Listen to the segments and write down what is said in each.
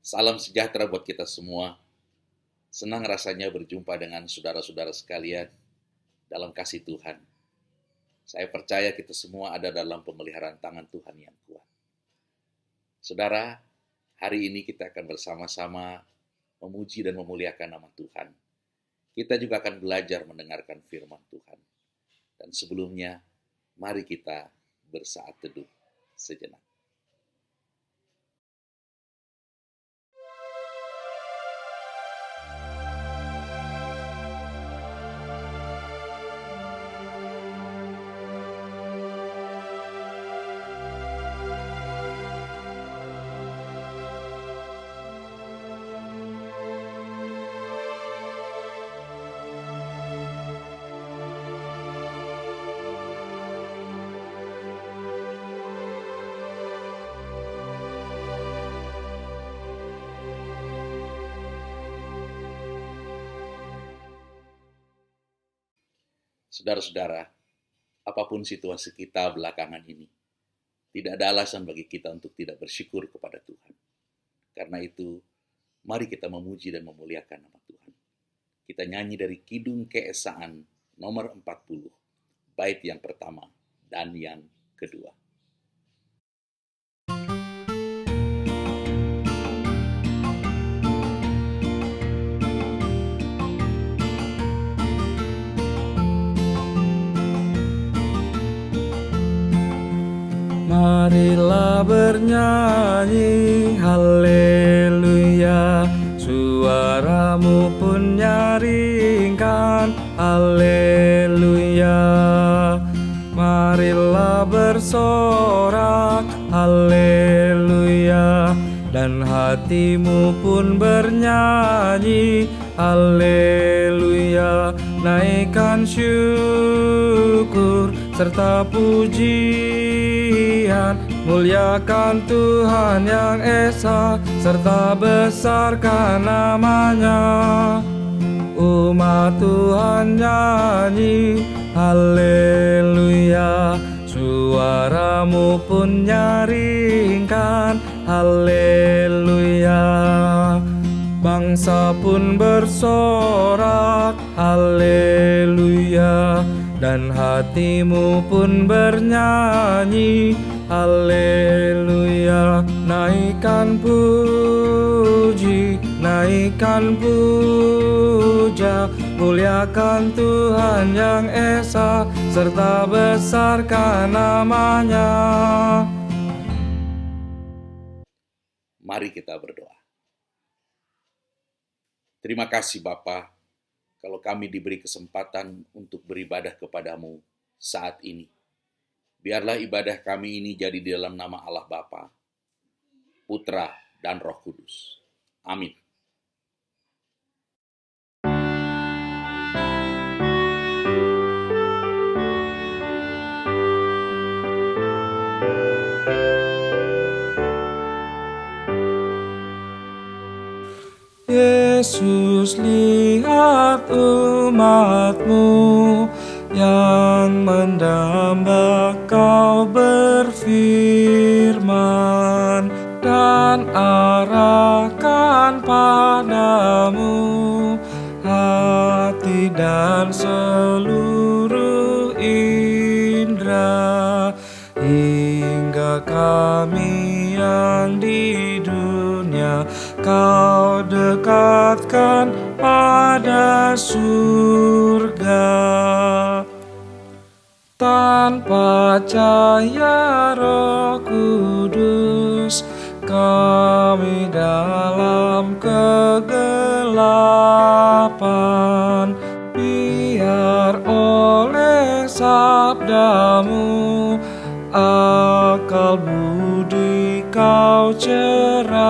Salam sejahtera buat kita semua. Senang rasanya berjumpa dengan saudara-saudara sekalian dalam kasih Tuhan. Saya percaya kita semua ada dalam pemeliharaan tangan Tuhan yang kuat. Saudara, hari ini kita akan bersama-sama memuji dan memuliakan nama Tuhan. Kita juga akan belajar mendengarkan firman Tuhan. Dan sebelumnya, mari kita bersaat teduh sejenak. Saudara-saudara, apapun situasi kita belakangan ini, tidak ada alasan bagi kita untuk tidak bersyukur kepada Tuhan. Karena itu, mari kita memuji dan memuliakan nama Tuhan. Kita nyanyi dari Kidung Keesaan nomor 40, bait yang pertama dan yang kedua. Marilah bernyanyi haleluya, suaramu pun nyaringkan haleluya. Marilah bersorak haleluya, dan hatimu pun bernyanyi haleluya. Naikkan syukur serta pujian, muliakan Tuhan yang esa, serta besarkan namanya. Umat Tuhan nyanyi haleluya, suaramu pun nyaringkan haleluya. Bangsa pun bersorak haleluya, dan hatimu pun bernyanyi haleluya. Naikkan puji, naikkan puja, muliakan Tuhan yang esa, serta besarkan namanya. Mari kita berdoa. Terima kasih Bapa, kalau kami diberi kesempatan untuk beribadah kepadamu saat ini. Biarlah ibadah kami ini jadi di dalam nama Allah Bapa, Putra, dan Roh Kudus. Amin. Yesus, lihat umat-Mu yang mendamba Kau berfirman, dan arahkan padamu hati dan seluruh indera, hingga kami yang di dunia Kau dekatkan pada surga. Tanpa cahaya Roh Kudus, kami dalam kegelapan. Biar oleh sabdamu akal budi Kau cerahkan,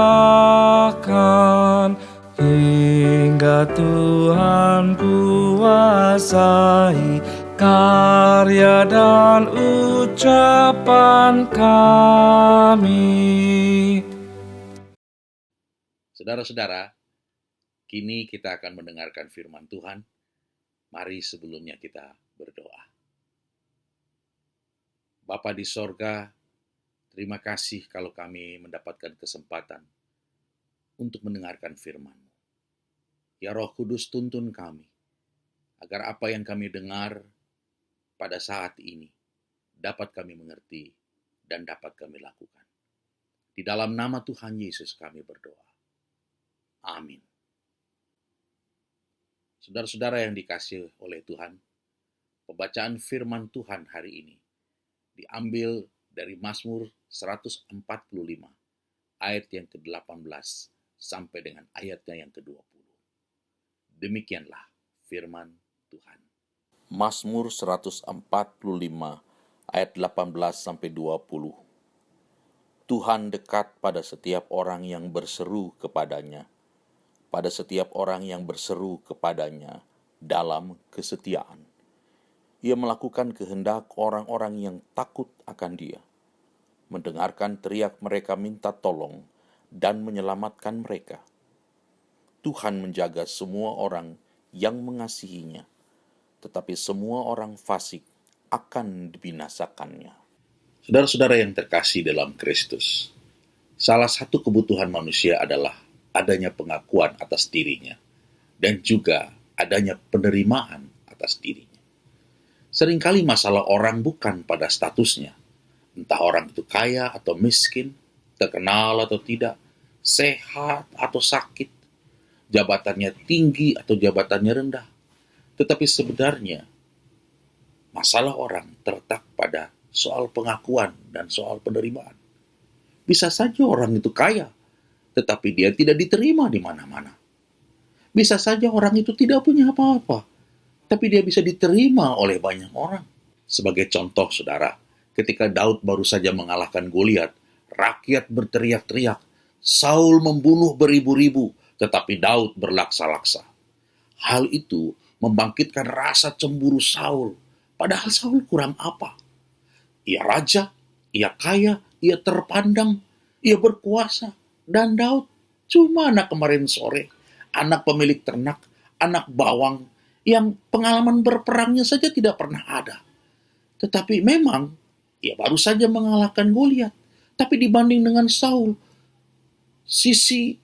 hingga Tuhan kuasai karya dan ucapan kami. Saudara-saudara, kini kita akan mendengarkan firman Tuhan. Mari sebelumnya kita berdoa. Bapa di sorga, terima kasih kalau kami mendapatkan kesempatan untuk mendengarkan firman-Mu. Ya Roh Kudus, tuntun kami, agar apa yang kami dengar pada saat ini dapat kami mengerti dan dapat kami lakukan. Di dalam nama Tuhan Yesus kami berdoa. Amin. Saudara-saudara yang dikasihi oleh Tuhan, pembacaan firman Tuhan hari ini diambil dari Mazmur 145, ayat yang ke-18 sampai dengan ayatnya yang ke-20. Demikianlah firman Tuhan. Mazmur 145 ayat 18 sampai 20. Tuhan dekat pada setiap orang yang berseru kepadanya, pada setiap orang yang berseru kepadanya dalam kesetiaan. Ia melakukan kehendak orang-orang yang takut akan Dia, mendengarkan teriak mereka minta tolong dan menyelamatkan mereka. Tuhan menjaga semua orang yang mengasihinya, tetapi semua orang fasik akan dibinasakannya. Saudara-saudara yang terkasih dalam Kristus, salah satu kebutuhan manusia adalah adanya pengakuan atas dirinya dan juga adanya penerimaan atas dirinya. Seringkali masalah orang bukan pada statusnya, entah orang itu kaya atau miskin, terkenal atau tidak, sehat atau sakit, jabatannya tinggi atau jabatannya rendah. Tetapi sebenarnya masalah orang terletak pada soal pengakuan dan soal penerimaan. Bisa saja orang itu kaya, tetapi dia tidak diterima di mana-mana. Bisa saja orang itu tidak punya apa-apa, tapi dia bisa diterima oleh banyak orang. Sebagai contoh, saudara, ketika Daud baru saja mengalahkan Goliat, rakyat berteriak-teriak, Saul membunuh beribu-ribu, tetapi Daud berlaksa-laksa. Hal itu membangkitkan rasa cemburu Saul, padahal Saul kurang apa? Ia raja, ia kaya, ia terpandang, ia berkuasa, dan Daud cuma anak kemarin sore, anak pemilik ternak, anak bawang, yang pengalaman berperangnya saja tidak pernah ada. Tetapi memang, ia baru saja mengalahkan Goliat, tapi dibanding dengan Saul, sisi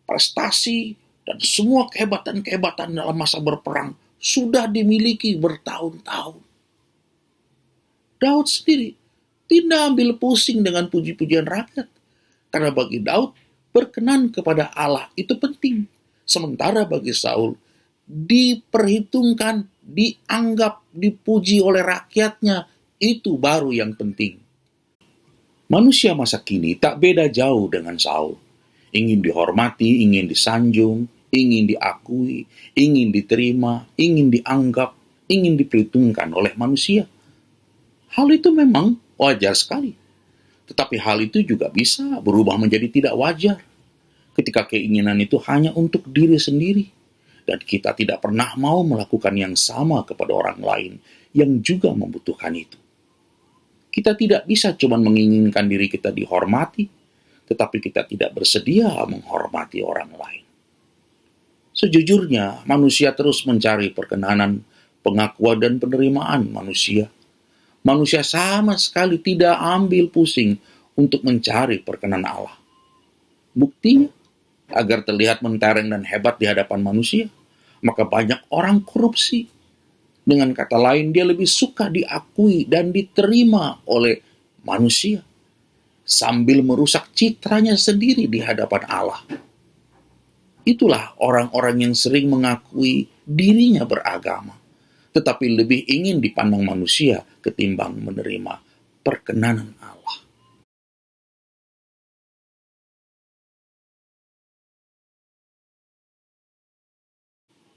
prestasi, dan semua kehebatan-kehebatan dalam masa berperang sudah dimiliki bertahun-tahun. Daud sendiri tidak ambil pusing dengan puji-pujian rakyat, karena bagi Daud, berkenan kepada Allah itu penting. Sementara bagi Saul, diperhitungkan, dianggap, dipuji oleh rakyatnya, itu baru yang penting. Manusia masa kini tak beda jauh dengan Saul. Ingin dihormati, ingin disanjung, ingin diakui, ingin diterima, ingin dianggap, ingin diperhitungkan oleh manusia. Hal itu memang wajar sekali. Tetapi hal itu juga bisa berubah menjadi tidak wajar ketika keinginan itu hanya untuk diri sendiri dan kita tidak pernah mau melakukan yang sama kepada orang lain yang juga membutuhkan itu. Kita tidak bisa cuma menginginkan diri kita dihormati, tetapi kita tidak bersedia menghormati orang lain. Sejujurnya, manusia terus mencari perkenanan, pengakuan, dan penerimaan manusia. Manusia sama sekali tidak ambil pusing untuk mencari perkenan Allah. Buktinya, agar terlihat mentereng dan hebat di hadapan manusia, maka banyak orang korupsi. Dengan kata lain, dia lebih suka diakui dan diterima oleh manusia, sambil merusak citranya sendiri di hadapan Allah. Itulah orang-orang yang sering mengakui dirinya beragama, tetapi lebih ingin dipandang manusia ketimbang menerima perkenanan Allah.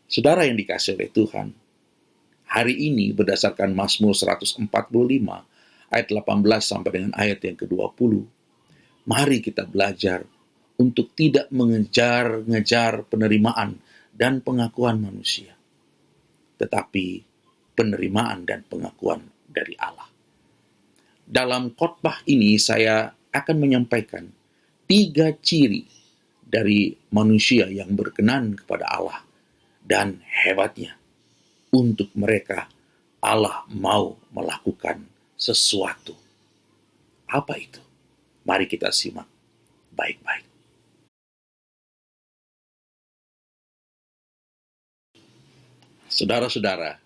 Saudara yang dikasihi oleh Tuhan, hari ini berdasarkan Mazmur 145 ayat 18 sampai dengan ayat yang ke-20, mari kita belajar untuk tidak mengejar-ngejar penerimaan dan pengakuan manusia, tetapi penerimaan dan pengakuan dari Allah. Dalam khotbah ini saya akan menyampaikan 3 ciri dari manusia yang berkenan kepada Allah dan hebatnya untuk mereka Allah mau melakukan sesuatu. Apa itu? Mari kita simak baik-baik. Saudara-saudara,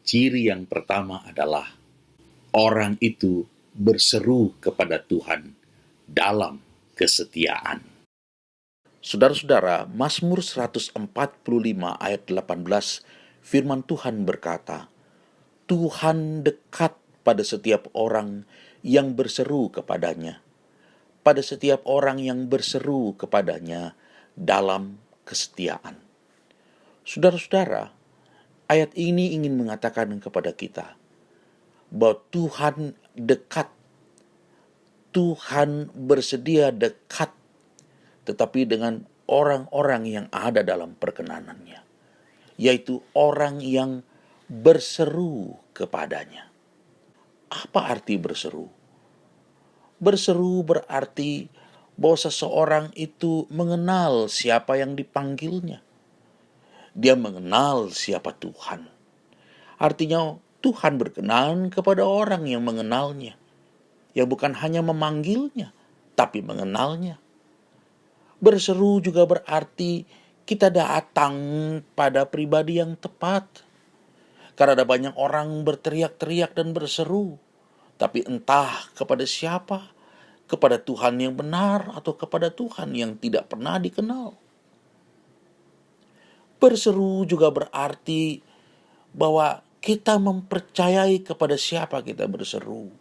ciri yang pertama adalah orang itu berseru kepada Tuhan dalam kesetiaan. Saudara-saudara, Mazmur 145 ayat 18, firman Tuhan berkata, Tuhan dekat pada setiap orang yang berseru kepadanya, pada setiap orang yang berseru kepadanya dalam kesetiaan. Saudara-saudara, ayat ini ingin mengatakan kepada kita bahwa Tuhan dekat, Tuhan bersedia dekat, tetapi dengan orang-orang yang ada dalam perkenanannya, yaitu orang yang berseru kepadanya. Apa arti berseru? Berseru berarti bahwa seseorang itu mengenal siapa yang dipanggilnya. Dia mengenal siapa Tuhan. Artinya Tuhan berkenan kepada orang yang mengenalnya, yang bukan hanya memanggilnya, tapi mengenalnya. Berseru juga berarti kita datang pada pribadi yang tepat. Karena ada banyak orang berteriak-teriak dan berseru, tapi entah kepada siapa, kepada Tuhan yang benar atau kepada Tuhan yang tidak pernah dikenal. Berseru juga berarti bahwa kita mempercayai kepada siapa kita berseru.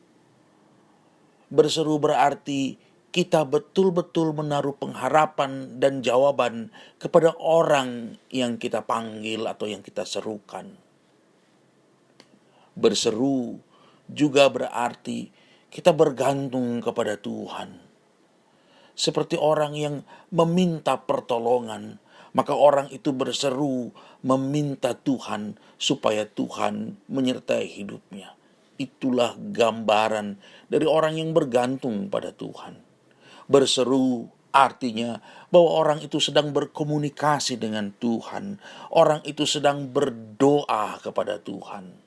Berseru berarti kita betul-betul menaruh pengharapan dan jawaban kepada orang yang kita panggil atau yang kita serukan. Berseru juga berarti kita bergantung kepada Tuhan. Seperti orang yang meminta pertolongan, maka orang itu berseru meminta Tuhan supaya Tuhan menyertai hidupnya. Itulah gambaran dari orang yang bergantung pada Tuhan. Berseru artinya bahwa orang itu sedang berkomunikasi dengan Tuhan. Orang itu sedang berdoa kepada Tuhan.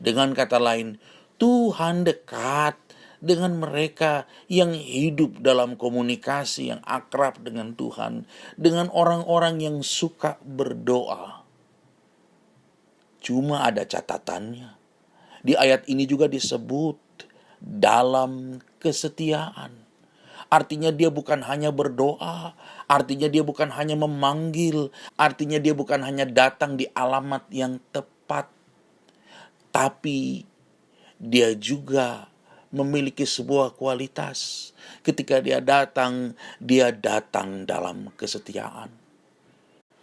Dengan kata lain, Tuhan dekat dengan mereka yang hidup dalam komunikasi yang akrab dengan Tuhan, dengan orang-orang yang suka berdoa. Cuma ada catatannya. Di ayat ini juga disebut dalam kesetiaan. Artinya dia bukan hanya berdoa, artinya dia bukan hanya memanggil, artinya dia bukan hanya datang di alamat yang tepat, tapi dia juga memiliki sebuah kualitas. Ketika dia datang dalam kesetiaan.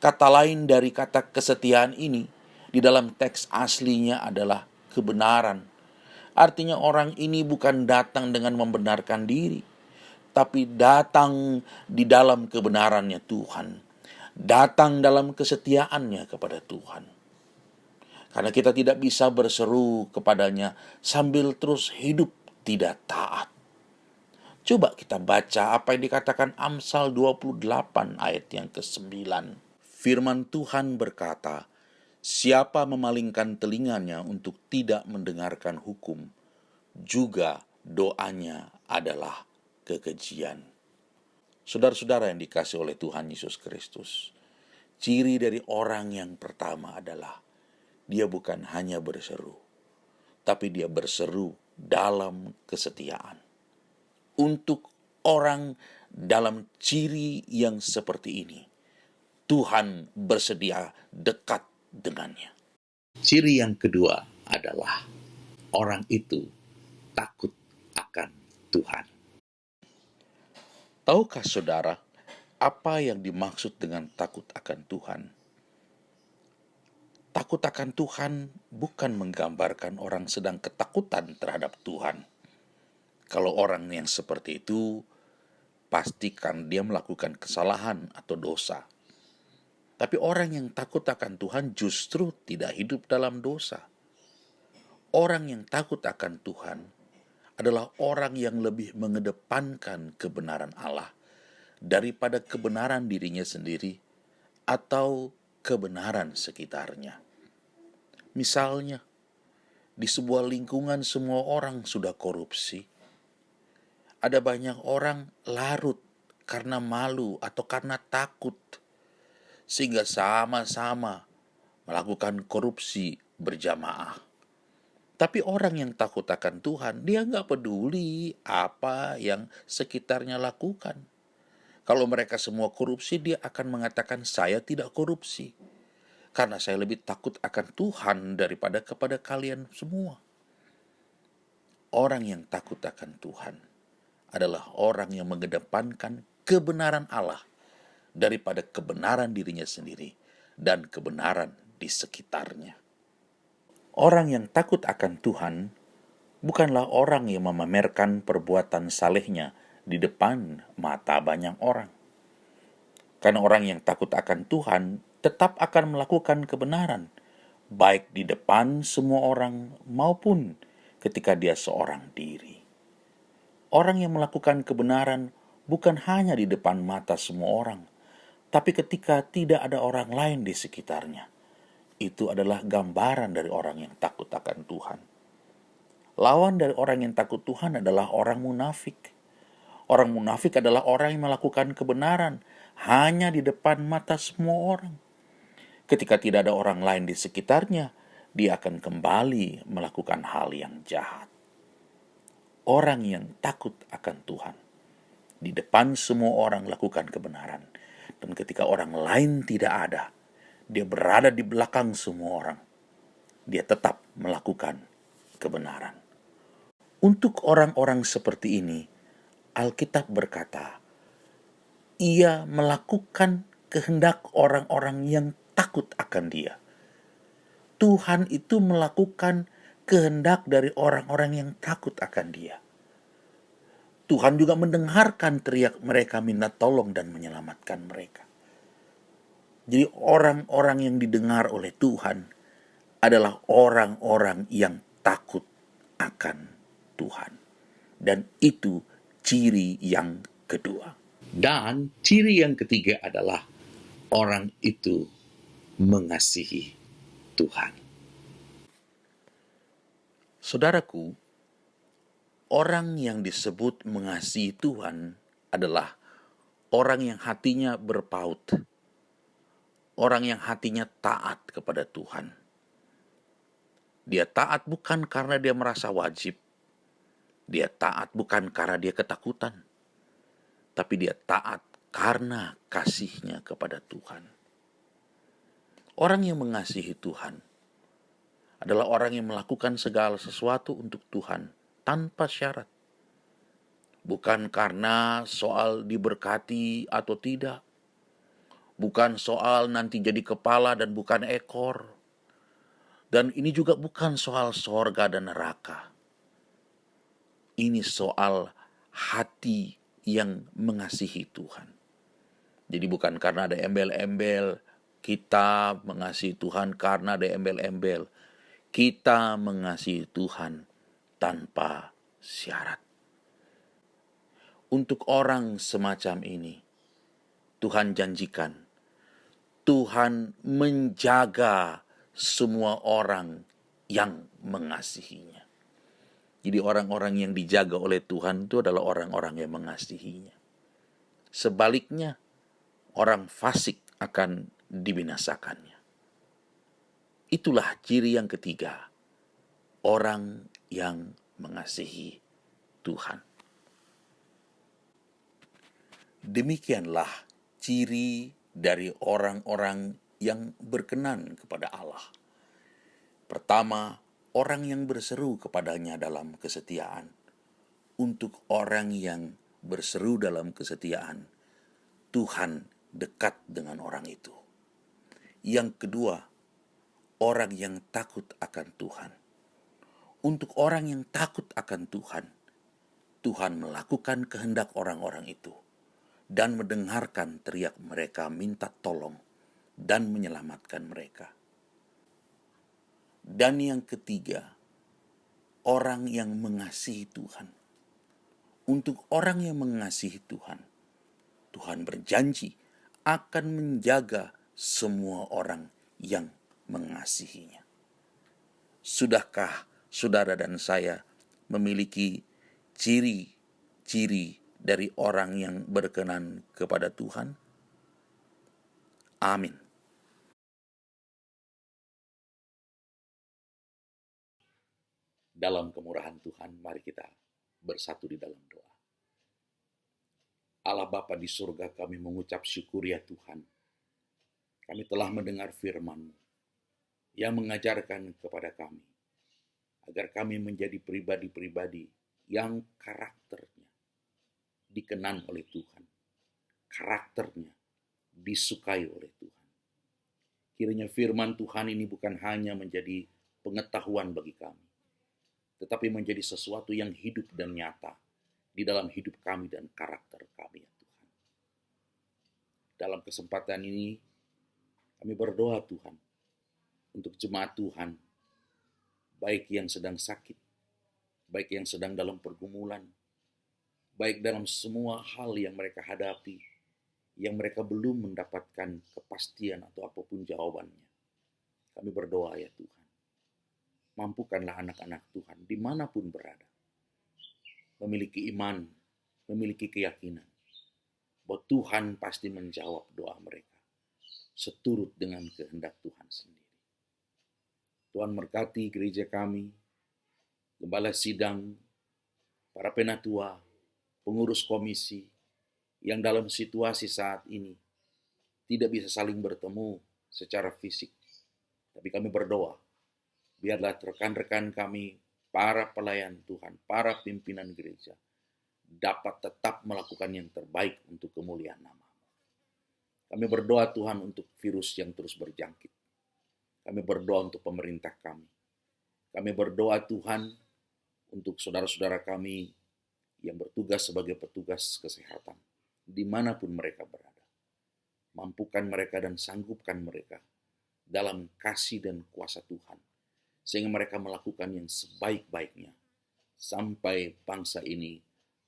Kata lain dari kata kesetiaan ini di dalam teks aslinya adalah kebenaran. Artinya orang ini bukan datang dengan membenarkan diri, tapi datang di dalam kebenarannya Tuhan. Datang dalam kesetiaannya kepada Tuhan. Karena kita tidak bisa berseru kepadanya sambil terus hidup tidak taat. Coba kita baca apa yang dikatakan Amsal 28 ayat yang ke-9. Firman Tuhan berkata, siapa memalingkan telinganya untuk tidak mendengarkan hukum, juga doanya adalah kekejian. Saudara-saudara yang dikasihi oleh Tuhan Yesus Kristus, ciri dari orang yang pertama adalah dia bukan hanya berseru, tapi dia berseru dalam kesetiaan. Untuk orang dalam ciri yang seperti ini, Tuhan bersedia dekat dengannya. Ciri yang kedua adalah orang itu takut akan Tuhan. Tahukah saudara apa yang dimaksud dengan takut akan Tuhan? Takut akan Tuhan bukan menggambarkan orang sedang ketakutan terhadap Tuhan. Kalau orang yang seperti itu, pastikan dia melakukan kesalahan atau dosa. Tapi orang yang takut akan Tuhan justru tidak hidup dalam dosa. Orang yang takut akan Tuhan adalah orang yang lebih mengedepankan kebenaran Allah daripada kebenaran dirinya sendiri atau kebenaran sekitarnya. Misalnya, di sebuah lingkungan semua orang sudah korupsi. Ada banyak orang larut karena malu atau karena takut, sehingga sama-sama melakukan korupsi berjamaah. Tapi orang yang takut akan Tuhan, dia nggak peduli apa yang sekitarnya lakukan. Kalau mereka semua korupsi, dia akan mengatakan, saya tidak korupsi. Karena saya lebih takut akan Tuhan daripada kepada kalian semua. Orang yang takut akan Tuhan adalah orang yang mengedepankan kebenaran Allah daripada kebenaran dirinya sendiri dan kebenaran di sekitarnya. Orang yang takut akan Tuhan bukanlah orang yang memamerkan perbuatan salehnya di depan mata banyak orang. Karena orang yang takut akan Tuhan tetap akan melakukan kebenaran, baik di depan semua orang maupun ketika dia seorang diri. Orang yang melakukan kebenaran bukan hanya di depan mata semua orang, tapi ketika tidak ada orang lain di sekitarnya. Itu adalah gambaran dari orang yang takut akan Tuhan. Lawan dari orang yang takut Tuhan adalah orang munafik. Orang munafik adalah orang yang melakukan kebenaran hanya di depan mata semua orang. Ketika tidak ada orang lain di sekitarnya, dia akan kembali melakukan hal yang jahat. Orang yang takut akan Tuhan, di depan semua orang lakukan kebenaran. Dan ketika orang lain tidak ada, dia berada di belakang semua orang, dia tetap melakukan kebenaran. Untuk orang-orang seperti ini, Alkitab berkata, ia melakukan kehendak orang-orang yang takut akan dia. Tuhan itu melakukan kehendak dari orang-orang yang takut akan dia. Tuhan juga mendengarkan teriak mereka minta tolong dan menyelamatkan mereka. Jadi orang-orang yang didengar oleh Tuhan adalah orang-orang yang takut akan Tuhan. Dan itu ciri yang kedua. Dan ciri yang ketiga adalah orang itu mengasihi Tuhan. Saudaraku, orang yang disebut mengasihi Tuhan adalah orang yang hatinya berpaut. Orang yang hatinya taat kepada Tuhan. Dia taat bukan karena dia merasa wajib. Dia taat bukan karena dia ketakutan. Tapi dia taat karena kasihnya kepada Tuhan. Orang yang mengasihi Tuhan adalah orang yang melakukan segala sesuatu untuk Tuhan tanpa syarat. Bukan karena soal diberkati atau tidak. Bukan soal nanti jadi kepala dan bukan ekor. Dan ini juga bukan soal sorga dan neraka. Ini soal hati yang mengasihi Tuhan. Jadi bukan karena ada embel-embel, kita mengasihi Tuhan karena ada embel-embel. Kita mengasihi Tuhan tanpa syarat. Untuk orang semacam ini, Tuhan janjikan, Tuhan menjaga semua orang yang mengasihinya. Jadi orang-orang yang dijaga oleh Tuhan itu adalah orang-orang yang mengasihinya. Sebaliknya, orang fasik akan dibinasakannya. Itulah ciri yang ketiga, orang yang mengasihi Tuhan. Demikianlah ciri dari orang-orang yang berkenan kepada Allah. Pertama, orang yang berseru kepadanya dalam kesetiaan. Untuk orang yang berseru dalam kesetiaan, Tuhan dekat dengan orang itu. Yang kedua, orang yang takut akan Tuhan. Untuk orang yang takut akan Tuhan, Tuhan melakukan kehendak orang-orang itu dan mendengarkan teriak mereka minta tolong dan menyelamatkan mereka. Dan yang ketiga, orang yang mengasihi Tuhan. Untuk orang yang mengasihi Tuhan, Tuhan berjanji akan menjaga semua orang yang mengasihinya. Sudahkah saudara dan saya memiliki ciri-ciri dari orang yang berkenan kepada Tuhan? Amin. Dalam kemurahan Tuhan, mari kita bersatu di dalam doa. Allah Bapa di surga, kami mengucap syukur ya Tuhan. Kami telah mendengar firman-Mu yang mengajarkan kepada kami agar kami menjadi pribadi-pribadi yang karakternya dikenan oleh Tuhan. Karakternya disukai oleh Tuhan. Kiranya firman Tuhan ini bukan hanya menjadi pengetahuan bagi kami, tetapi menjadi sesuatu yang hidup dan nyata di dalam hidup kami dan karakter kami ya Tuhan. Dalam kesempatan ini, kami berdoa Tuhan, untuk jemaat Tuhan, baik yang sedang sakit, baik yang sedang dalam pergumulan, baik dalam semua hal yang mereka hadapi, yang mereka belum mendapatkan kepastian atau apapun jawabannya. Kami berdoa ya Tuhan, mampukanlah anak-anak Tuhan dimanapun berada, memiliki iman, memiliki keyakinan, bahwa Tuhan pasti menjawab doa mereka, seturut dengan kehendak Tuhan sendiri. Tuhan berkati gereja kami, gembala sidang, para penatua, pengurus komisi, yang dalam situasi saat ini tidak bisa saling bertemu secara fisik. Tapi kami berdoa, biarlah rekan-rekan kami, para pelayan Tuhan, para pimpinan gereja, dapat tetap melakukan yang terbaik untuk kemuliaan nama-Mu. Kami berdoa Tuhan untuk virus yang terus berjangkit. Kami berdoa untuk pemerintah kami. Kami berdoa Tuhan untuk saudara-saudara kami yang bertugas sebagai petugas kesehatan, dimanapun mereka berada. Mampukan mereka dan sanggupkan mereka dalam kasih dan kuasa Tuhan, sehingga mereka melakukan yang sebaik-baiknya, sampai bangsa ini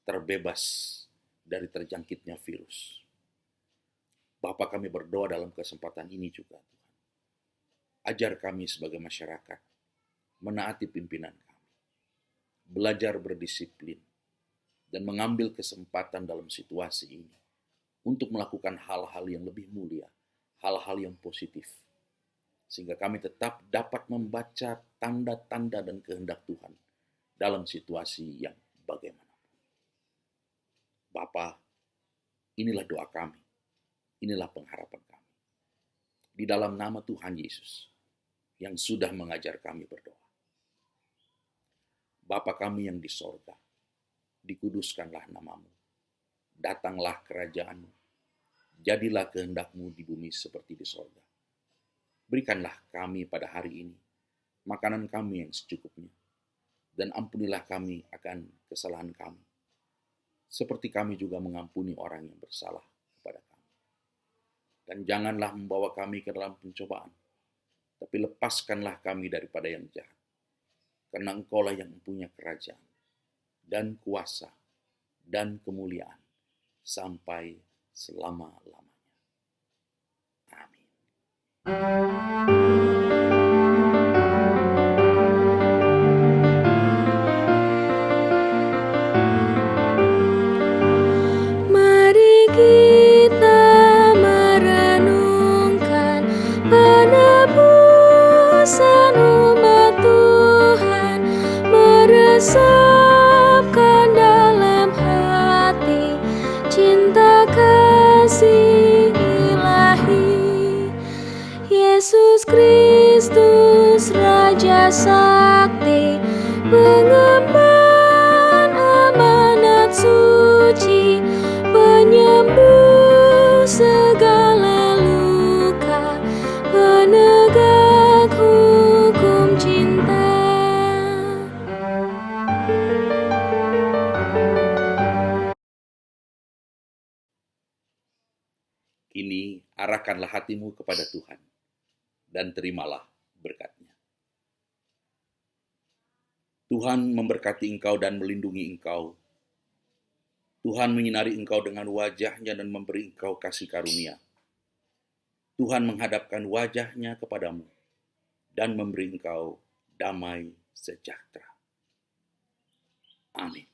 terbebas dari terjangkitnya virus. Bapa, kami berdoa dalam kesempatan ini juga Tuhan. Ajar kami sebagai masyarakat menaati pimpinan kami, belajar berdisiplin, dan mengambil kesempatan dalam situasi ini untuk melakukan hal-hal yang lebih mulia, hal-hal yang positif, sehingga kami tetap dapat membaca tanda-tanda dan kehendak Tuhan dalam situasi yang bagaimanapun. Bapa, inilah doa kami, inilah pengharapan kami. Di dalam nama Tuhan Yesus yang sudah mengajar kami berdoa. Bapa kami yang di sorga, dikuduskanlah nama-Mu, datanglah kerajaan-Mu, jadilah kehendak-Mu di bumi seperti di sorga. Berikanlah kami pada hari ini makanan kami yang secukupnya, dan ampunilah kami akan kesalahan kami, seperti kami juga mengampuni orang yang bersalah kepada kami. Dan janganlah membawa kami ke dalam pencobaan, tapi lepaskanlah kami daripada yang jahat, karena Engkau-lah yang mempunyai kerajaan, dan kuasa, dan kemuliaan, sampai selama-lamanya. Amin. Mari kita merenungkan penebusan umat Tuhan, meresapkan dalam hati cinta kasih ilahi. Yesus Kristus Raja Sakti, pengemban amanat suci, penyembuh segala luka, penegak hukum cinta. Kini arahkanlah hatimu kepada Tuhan, dan terimalah berkat-Nya. Tuhan memberkati engkau dan melindungi engkau. Tuhan menyinari engkau dengan wajah-Nya dan memberi engkau kasih karunia. Tuhan menghadapkan wajah-Nya kepadamu dan memberi engkau damai sejahtera. Amin.